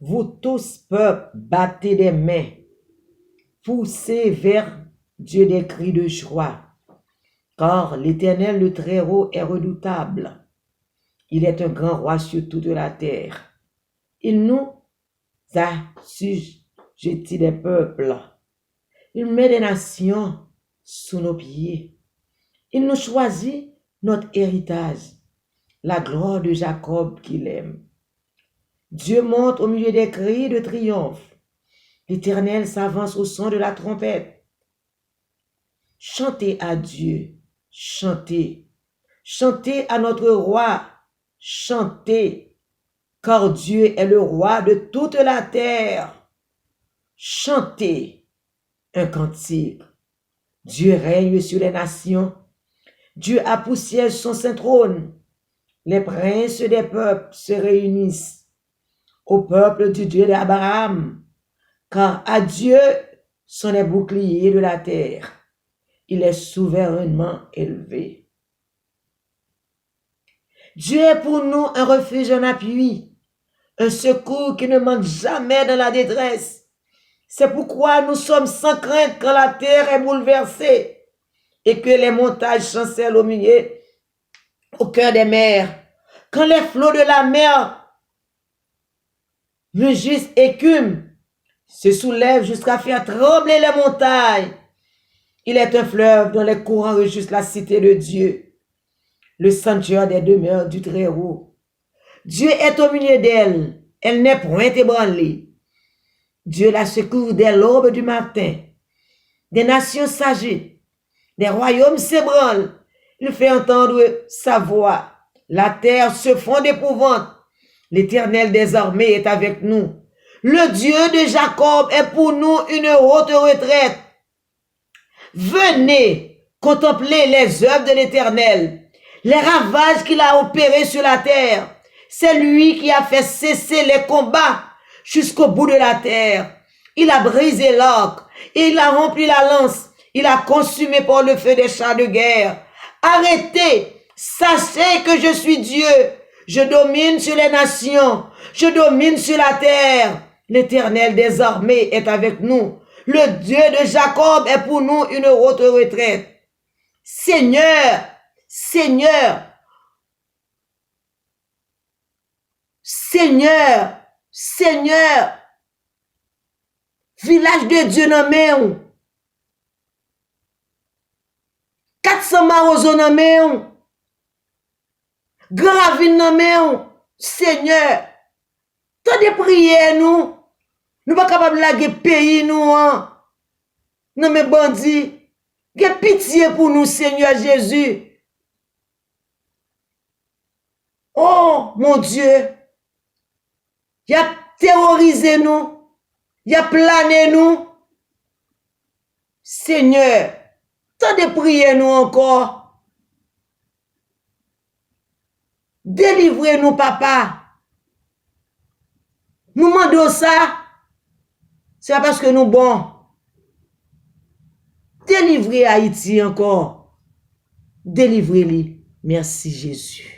Vous tous, peuple, battez des mains, poussez vers Dieu des cris de joie, car l'Éternel, le Très-Haut, est redoutable. Il est un grand roi sur toute la terre. Il nous a assujettis des peuples. Il met des nations sous nos pieds. Il nous choisit notre héritage, la gloire de Jacob qu'il aime. Dieu monte au milieu des cris de triomphe. L'Éternel s'avance au son de la trompette. Chantez à Dieu, chantez. Chantez à notre roi, chantez, car Dieu est le roi de toute la terre. Chantez un cantique. Dieu règne sur les nations. Dieu a pour siège son saint trône. Les princes des peuples se réunissent au peuple du Dieu d'Abraham, car à Dieu sont les boucliers de la terre. Il est souverainement élevé. Dieu est pour nous un refuge, un appui, un secours qui ne manque jamais dans la détresse. C'est pourquoi nous sommes sans crainte quand la terre est bouleversée et que les montagnes chancellent au milieu, au cœur des mers. Quand les flots de la mer mugissent, écument, se soulèvent jusqu'à faire trembler les montagnes. Il est un fleuve dont les courants rejouissent la cité de Dieu, le sanctuaire des demeures du Très-Haut. Dieu est au milieu d'elle, elle n'est point ébranlée. Dieu la secoue dès l'aube du matin. Des nations s'agitent, des royaumes s'ébranlent. Il fait entendre sa voix. La terre se fond d'épouvante. L'Éternel des armées est avec nous. Le Dieu de Jacob est pour nous une haute retraite. Venez contempler les œuvres de l'Éternel, les ravages qu'il a opérés sur la terre. C'est lui qui a fait cesser les combats jusqu'au bout de la terre. Il a brisé l'arc et il a rempli la lance. Il a consumé par le feu des chars de guerre. Arrêtez, sachez que je suis Dieu. Je domine sur les nations. Je domine sur la terre. L'Éternel des armées est avec nous. Le Dieu de Jacob est pour nous une haute retraite. Seigneur, Seigneur, Seigneur, Seigneur, village de Dieu nommé, 400 marozo nommé, Gravine nommé, Seigneur, tant de prières nous, nous pas capables de laguer pays nous, non mais bandits, que pitié pour nous, Seigneur Jésus. Oh, mon Dieu, il a terrorisé nous, il a plané nous. Seigneur, tant de prières nous encore. Délivrez-nous, papa. Nous demandons ça. C'est parce que nous bons. Délivrez Haïti encore. Délivrez-les. Merci Jésus.